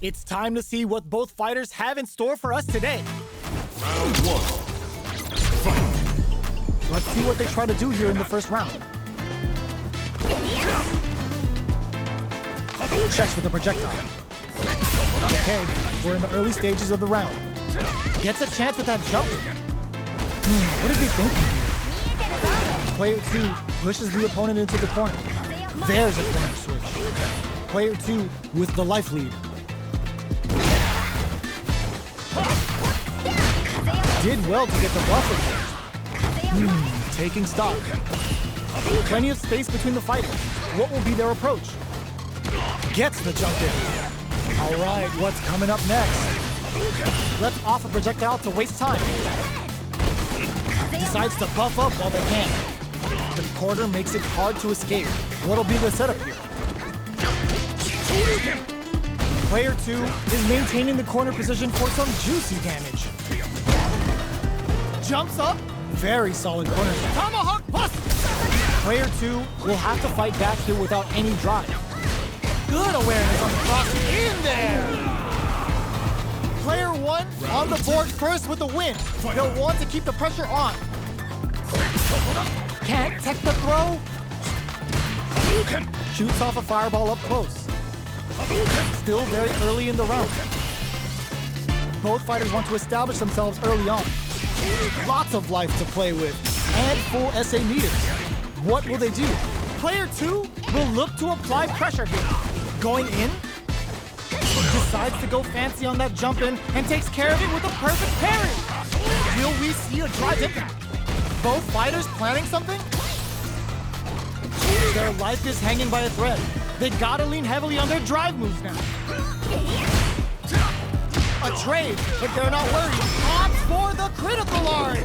It's time to see what both fighters have in store for us today. Round one. Fight. Let's see what they try to do here in the first round. Checks with the projectile. Okay, we're in the early stages of the round. Gets a chance with that jump. What is he thinking? Player 2 pushes the opponent into the corner. There's a corner switch. Player 2 with the life lead. Did well to get the buffer there. Taking stock. Plenty of space between the fighters. What will be their approach? Gets the jump in. All right, what's coming up next? Lets off a projectile to waste time. Decides to buff up while they can. The corner makes it hard to escape. What'll be the setup here? Player 2 is maintaining the corner position for some juicy damage. Jumps up. Very solid corner. Tomahawk bust! Player 2 will have to fight back here without any drive. Good awareness on the cross. In there! Player 1 on the board first with the win. He'll want to keep the pressure on. Can't tech the throw. Shoots off a fireball up close. Still very early in the round. Both fighters want to establish themselves early on. Lots of life to play with, and full SA meters. What will they do? Player 2 will look to apply pressure here. Going in, decides to go fancy on that jump in, and takes care of it with a perfect parry. Will we see a drive impact? Both fighters planning something? Their life is hanging by a thread. They gotta lean heavily on their drive moves now. A trade, but they're not worried. Opts for the critical art.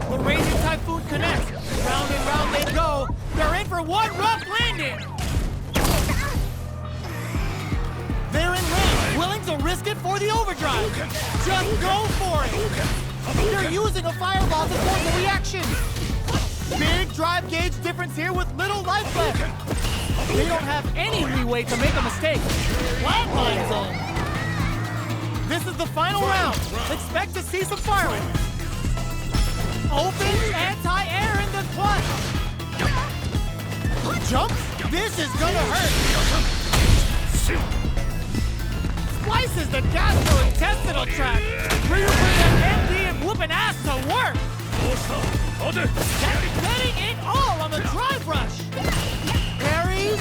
The Raging Typhoon connects. Round and round they go. They're in for one rough landing. They're in range, willing to risk it for the overdrive. Just go for it. They're using a fireball to force a reaction. Big drive gauge difference here with little life left. They don't have any leeway to make a mistake. Flatline zone. This is the final round. Expect to see some fireworks. Open anti-air in the clutch. Jump. This is gonna hurt. Slices the gastrointestinal tract. Ryu bring MD and whooping ass to work. Getting it all on the drive rush. Parries.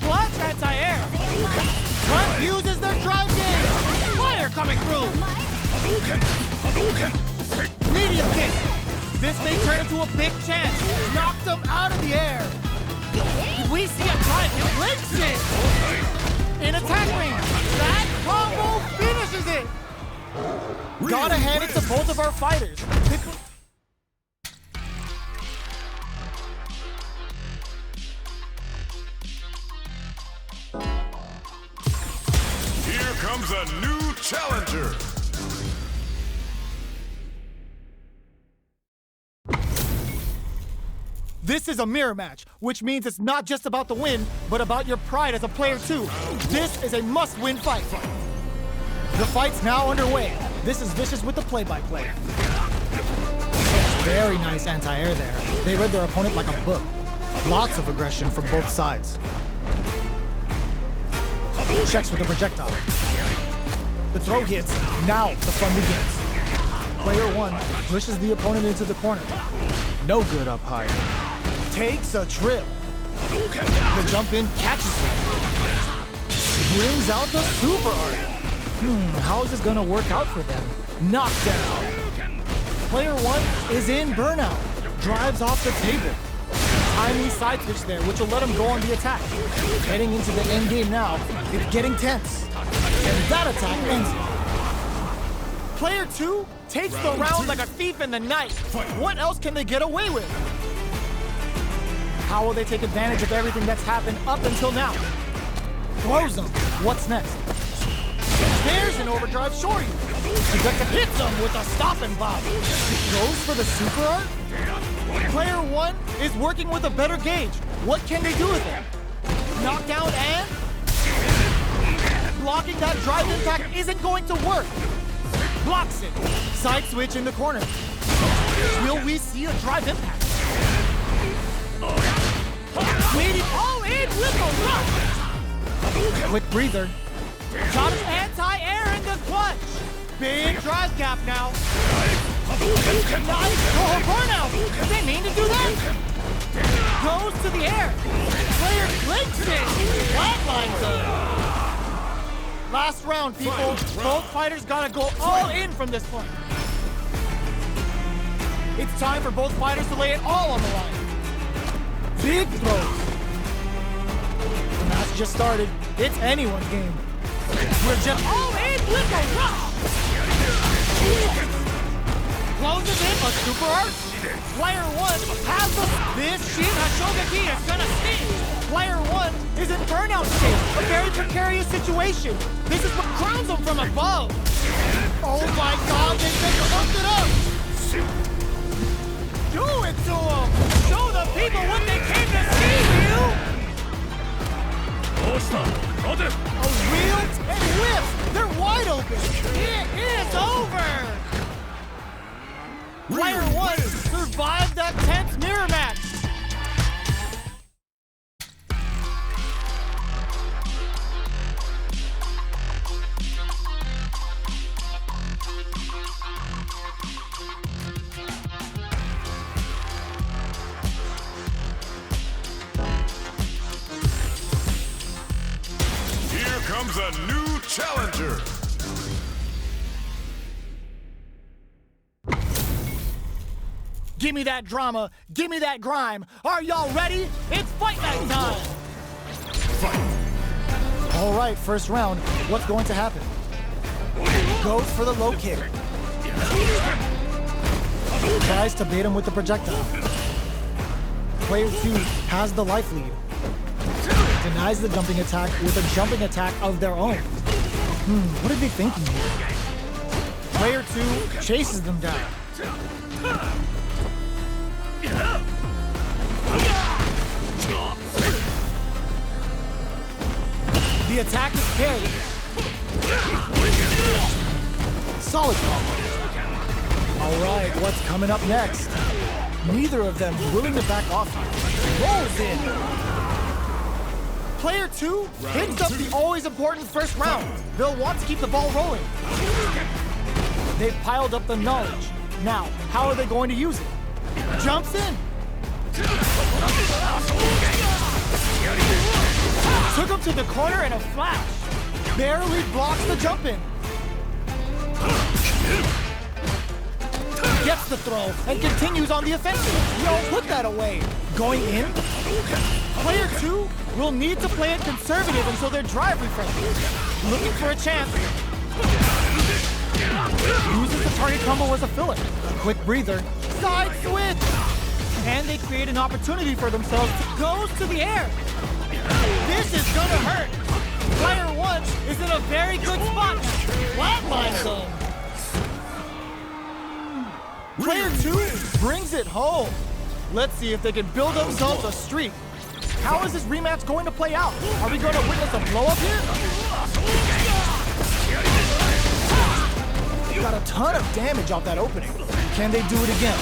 Clutch, anti-air. Front uses their drive gauge. Fire coming through. Medium kick. This may turn into a big chance. Knocked them out of the air. We see a drive hit. Links it. In attack range. That combo finishes it. Gotta hand it to both of our fighters. Here comes a new challenger. This is a mirror match, which means it's not just about the win, but about your pride as a player too. This is a must-win fight. The fight's now underway. This is Vicious with the play-by-play. Very nice anti-air there. They read their opponent like a book. Lots of aggression from both sides. Checks with the projectile. The throw hits. Now the fun begins. Player 1 pushes the opponent into the corner. No good up high. Takes a trip. The jump in catches him. Brings out the super art. How is this gonna work out for them? Knockdown. Player 1 is in burnout. Drives off the table. Timely side switch there, which will let him go on the attack. Heading into the end game now, it's getting tense. And that attack ends it. Player 2 takes the round like a thief in the night. What else can they get away with? How will they take advantage of everything that's happened up until now? Throws them. What's next? There's an overdrive shorty. Projector hits him with a stop and bob. Goes for the super art? Player 1 is working with a better gauge. What can they do with it? Knockdown and blocking that drive impact isn't going to work. Blocks it. Side switch in the corner. Will we see a drive impact? Waiting all in with a rush. Quick breather. Got his anti-air in the clutch. Big drive gap now. Nice burnout. Did they mean to do that? Goes to the air. Player clinks it. Flatlines him. Last round, people. Both fighters gotta go all in from this point. It's time for both fighters to lay it all on the line. Big throws. The match just started. It's anyone's game. We're just all in with a rush. Closes in a super arch. Player 1 has this Shin Hashogaki is gonna sting. Player 1 is in burnout state, a very precarious situation. This is what crowns him from above. Oh my God, they just hooked it up. Do it to him. Show the people what they came to see, you. A wheel and whips. They're wide open. It is over. Player 1 survived that tense mirror match. Here comes a new challenger. Give me that drama, give me that grime. Are y'all ready? It's fight night time! All right, first round. What's going to happen? Goes for the low kick. Tries to bait him with the projectile. Player 2 has the life lead. Denies the jumping attack with a jumping attack of their own. What are they thinking here? Player 2 chases them down. The attack is parried. Solid combo. All right, what's coming up next? Neither of them willing to back off. Rolls in. Player 2 picks up the always important first round. They'll want to keep the ball rolling. They've piled up the knowledge. Now, how are they going to use it? Jumps in. Took him to the corner in a flash. Barely blocks the jump in. Gets the throw and continues on the offensive. No, put that away. Going in. Player 2 will need to play it conservative until their drive refreshes. Looking for a chance. Uses the target combo as a filler. Quick breather. Side switch. And they create an opportunity for themselves to goes to the air. This is gonna hurt. Player 1 is in a very good spot. Flatlines them. Player 2 brings it home. Let's see if they can build themselves a streak. How is this rematch going to play out? Are we going to witness a blow up here? Got a ton of damage off that opening. Can they do it again?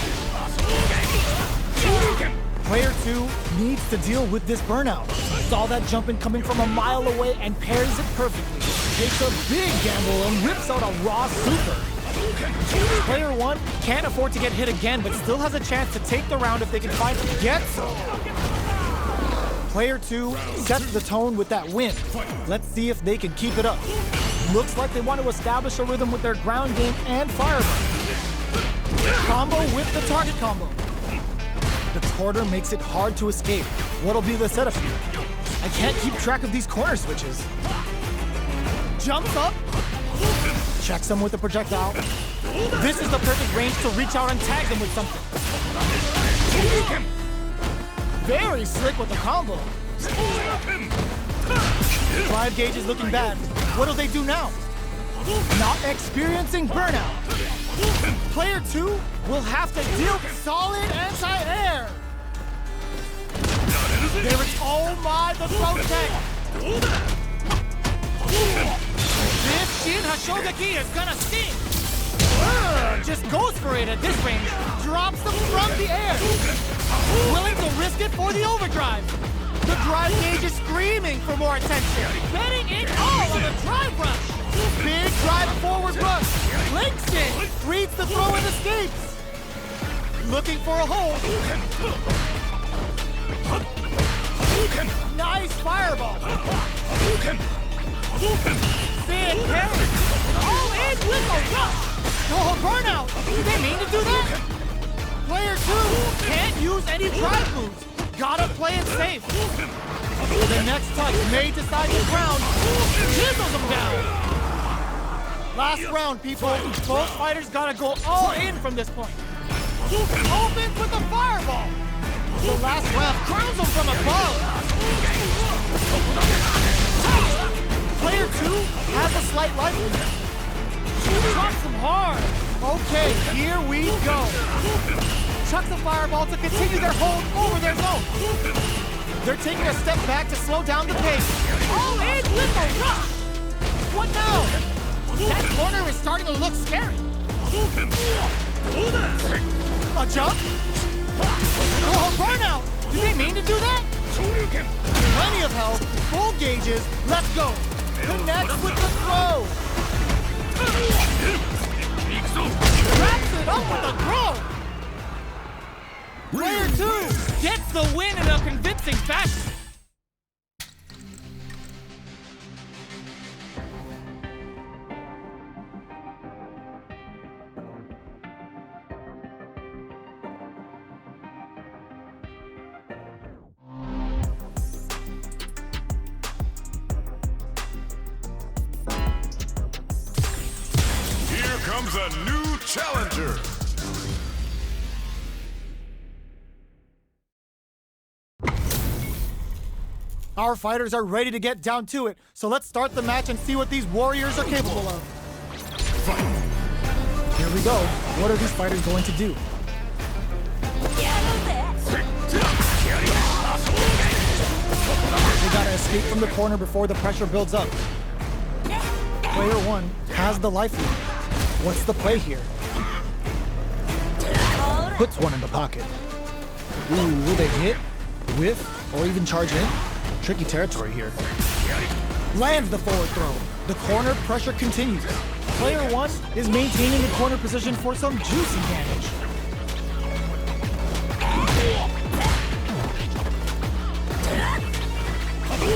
Player 2 needs to deal with this burnout. Saw that jump in coming from a mile away and parries it perfectly. Takes a big gamble and whips out a raw super. Player 1 can't afford to get hit again, but still has a chance to take the round if they can find it. Get some. Player 2 sets the tone with that win. Let's see if they can keep it up. Looks like they want to establish a rhythm with their ground game and fireball. Combo with the target combo. The quarter makes it hard to escape. What'll be the setup here? I can't keep track of these corner switches. Jumps up. Checks them with the projectile. This is the perfect range to reach out and tag them with something. Very slick with the combo. 5 gauge is looking bad. What'll they do now? Not experiencing burnout. Player 2 will have to deal with solid anti-air. There is, oh my, the throw tech. Shin Hashogaki is gonna sting! Just goes for it at this range. Drops them from the air. Willing to risk it for the overdrive. The drive gauge is screaming for more attention. Betting it all on the drive rush. Big drive forward rush. Links it. Reads the throw and escapes. Looking for a hold. Nice fireball. Big carry. All in with a rush. Oh, burnout. Did they mean to do that? Player 2 can't use any drive moves. Gotta play it safe. The next touch may decide the ground. Chisels him down. Last round, people. Both fighters gotta go all in from this point. Opens with a fireball. The last ref crowns him from above. Player 2 has a slight life. Drops him hard. Okay, here we go. Chucks a fireball to continue their hold over their zone. They're taking a step back to slow down the pace. All in with a rush. What now? That corner is starting to look scary. A jump? Oh, burnout! Did they mean to do that? Plenty of health, full gauges, let's go. Connects with the throw. Wraps it up with a throw. Player 2 gets the win in a convincing fashion. Here comes a new challenger. Our fighters are ready to get down to it, so let's start the match and see what these warriors are capable of. Here we go. What are these fighters going to do? They gotta escape from the corner before the pressure builds up. Player 1 has the life lead. What's the play here? Puts one in the pocket. Ooh, will they hit, whiff, or even charge in? Tricky territory here. Lands the forward throw. The corner pressure continues. Player 1 is maintaining the corner position for some juicy damage.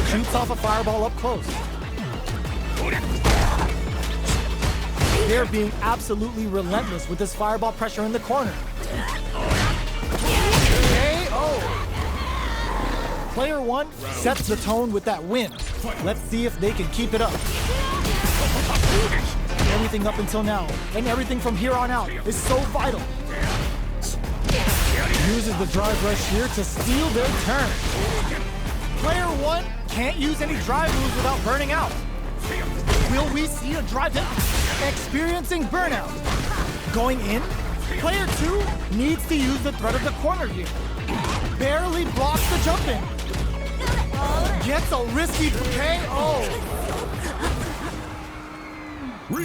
Shoots off a fireball up close. They're being absolutely relentless with this fireball pressure in the corner. KO! Player 1 sets the tone with that win. Let's see if they can keep it up. Everything up until now, and everything from here on out, is so vital. Uses the drive rush here to steal their turn. Player 1 can't use any drive moves without burning out. Will we see a drive in? Experiencing burnout. Going in, player 2 needs to use the threat of the corner here. Barely blocks the jump in. Gets a risky KO.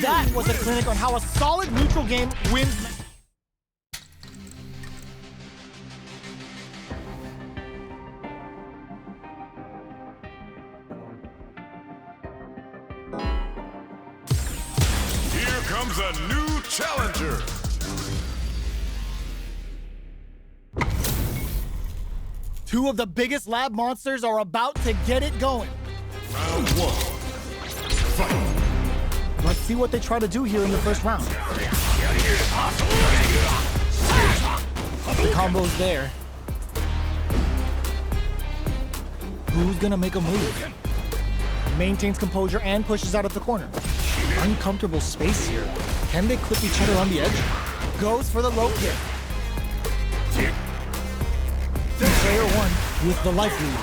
That was a clinic on how a solid neutral game wins. Here comes a new challenger. Two of the biggest lab monsters are about to get it going. Round 1. Fight. Let's see what they try to do here in the first round. The combo's there. Who's gonna make a move? Maintains composure and pushes out of the corner. Uncomfortable space here. Can they clip each other on the edge? Goes for the low kick. Player 1 with the life lead.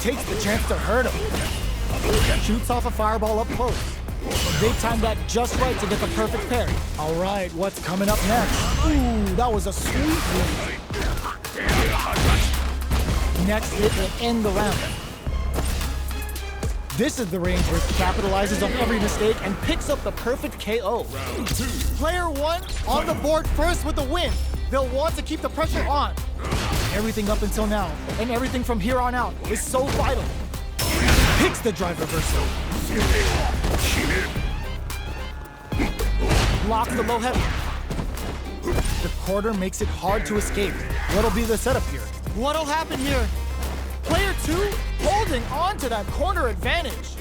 Takes the chance to hurt him. Shoots off a fireball up close. They timed that just right to get the perfect parry. All right, what's coming up next? Ooh, that was a sweet lead. Next hit will end the round. This is the range where he capitalizes on every mistake and picks up the perfect KO. Round 2. Player 1 on the board first with the win. They'll want to keep the pressure on. Everything up until now, and everything from here on out, is so vital. Picks the drive reversal. Blocks the low heavy. The quarter makes it hard to escape. What'll be the setup here? What'll happen here? Player 2 holding on to that corner advantage.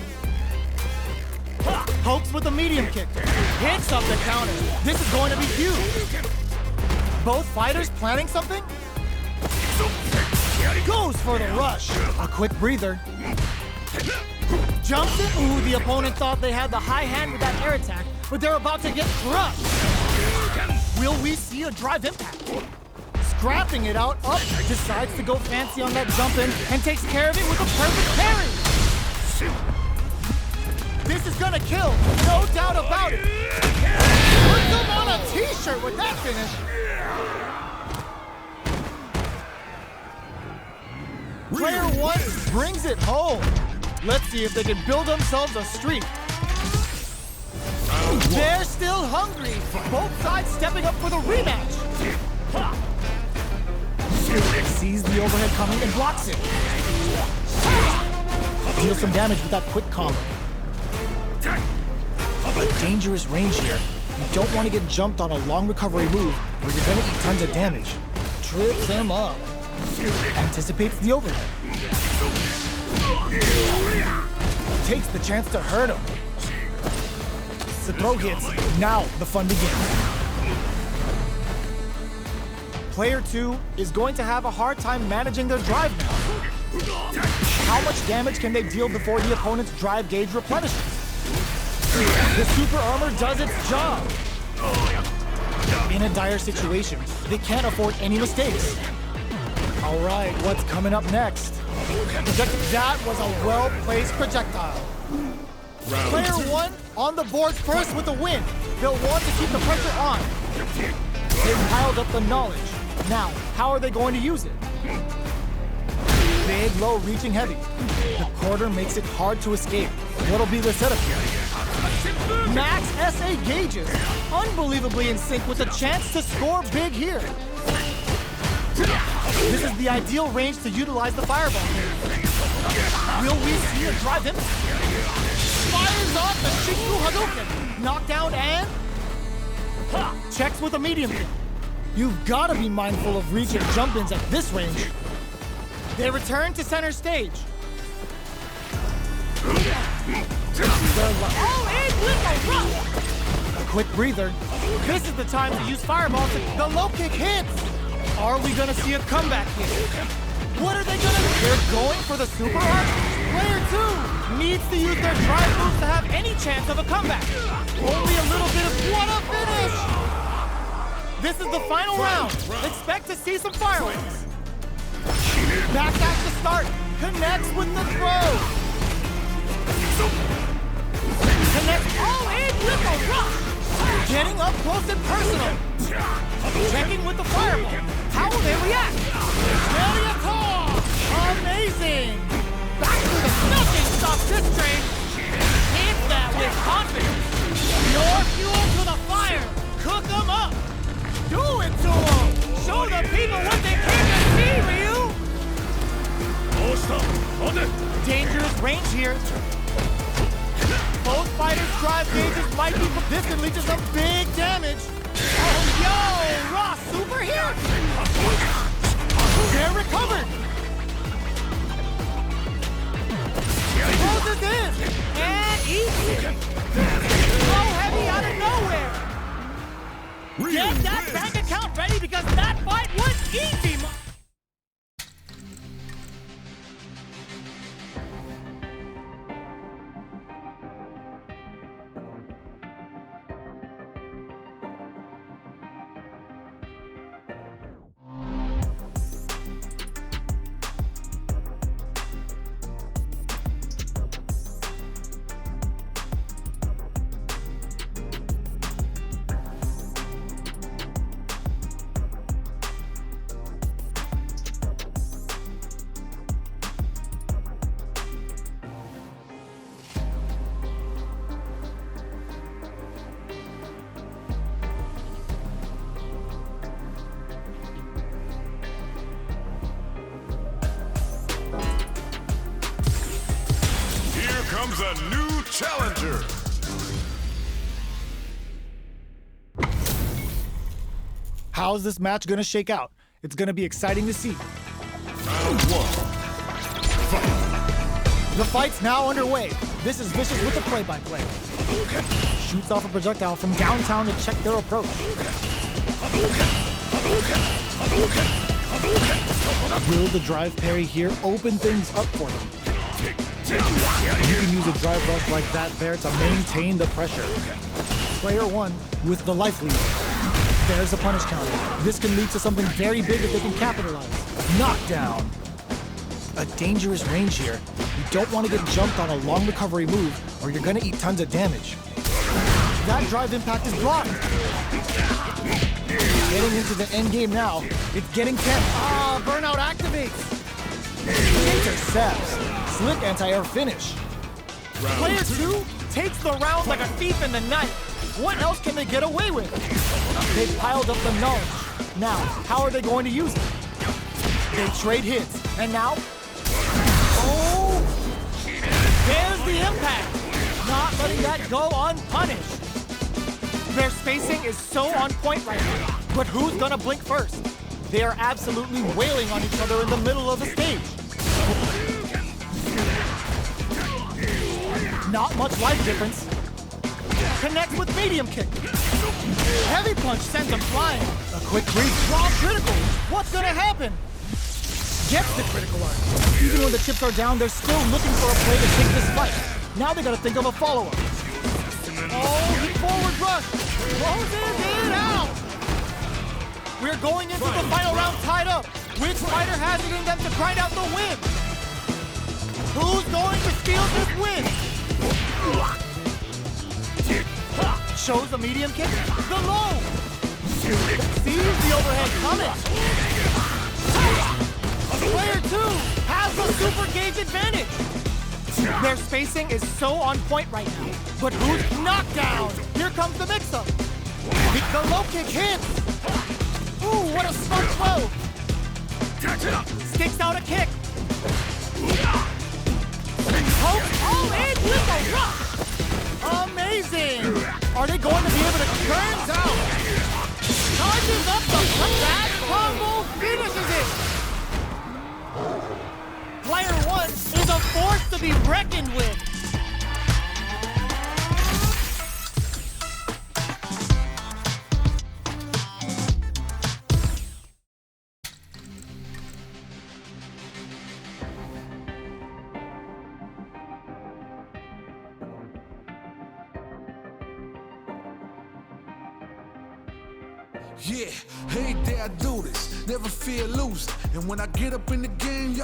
Pokes with a medium kick. Hits up the counter. This is going to be huge. Both fighters planning something? Goes for the rush. A quick breather. Jumps in. Ooh, the opponent thought they had the high hand with that air attack, but they're about to get crushed. Will we see a drive impact? Scrapping it out, up, decides to go fancy on that jump in and takes care of it with a perfect parry. This is gonna kill, no doubt about it. Put them on a t-shirt with that finish. Player 1 brings it home. Let's see if they can build themselves a streak. They're still hungry. Both sides stepping up for the rematch. Sees the overhead coming and blocks it. Deals some damage with that quick combo. A dangerous range here. You don't want to get jumped on a long recovery move where you're going to eat tons of damage. Trips him up. Anticipates the overhead. Takes the chance to hurt him. The throw hits. Now the fun begins. Player 2 is going to have a hard time managing their drive now. How much damage can they deal before the opponent's drive gauge replenishes? The super armor does its job. In a dire situation, they can't afford any mistakes. All right, what's coming up next? That was a well-placed projectile. Player 1 on the board first with the win. They'll want to keep the pressure on. They've piled up the knowledge. Now, how are they going to use it? Big, low, reaching heavy. The quarter makes it hard to escape. What'll be the setup here? Max SA gauges. Unbelievably in sync with a chance to score big here. This is the ideal range to utilize the fireball. Will we see a drive impact? Fires off the Shinku Hadouken. Knockdown and... checks with a medium kick. You've got to be mindful of reach and jump-ins at this range. They return to center stage. All in with a rush. A quick breather. This is the time to use fireball. The low kick hits. Are we going to see a comeback here? What are they going to do? They're going for the super arch. Player 2 needs to use their drive moves to have any chance of a comeback. Only a little bit of what a finish! This is the final round. Expect to see some fireworks. Backdash to start. Connects with the throw. Connects all in with a rush. Getting up close and personal. Checking with the fireball. How will they react? Very tall. Amazing. Back to the nothing stops this train. Hit that with confidence. Your fuel to the fire. Cook them up. Do it to them. Show the people what they came to see, Ryu. Dangerous range here. Both fighters' drive gauges might be, but this can lead to some big damage. Oh, yo! Raw super here! They're recovered! Closes in! And easy! So heavy out of nowhere! Get that bank account ready because that fight was easy! comes a new challenger. How's this match gonna shake out? It's gonna be exciting to see. Round one. Fight. The fight's now underway. This is Vicious with the play-by-play. Shoots off a projectile from downtown to check their approach. Will the drive parry here open things up for them? You can use a drive rush like that there to maintain the pressure. Player one with the life lead. There's a punish counter. This can lead to something very big if they can capitalize. Knockdown. A dangerous range here. You don't want to get jumped on a long recovery move or you're going to eat tons of damage. That drive impact is blocked. Getting into the end game now. It's getting tense. Burnout activates. Intercepts. Slick anti-air finish. Player two takes the round like a thief in the night. What else can they get away with? They've piled up the knowledge. Now, how are they going to use it? They trade hits. And now? Oh! There's the impact. Not letting that go unpunished. Their spacing is so on point right now. But who's gonna blink first? They are absolutely wailing on each other in the middle of the stage. Not much life difference. Connects with medium kick. Heavy punch sends him flying. A quick crease. Raw critical. What's gonna happen? Gets the critical arc. Even when the chips are down, they're still looking for a play to take this fight. Now they gotta think of a follow-up. Oh, the forward rush. Closes it out. We're going into the final round tied up. Which fighter has it in them to grind out the win? Who's going to steal this win? Shows the medium kick. The low. Sees the overhead coming. Player two has the super gauge advantage. Their spacing is so on point right now. But who's knockdown? Here comes the mix-up. The low kick hits. Ooh, what a smart throw. Sticks out a kick. Pokes all in with a rush. Amazing. Are they going to be able to turn out? Charges up the that combo finishes it. Player one is a force to be reckoned with. Yeah, every day I do this, never fear losing. And when I get up in the game,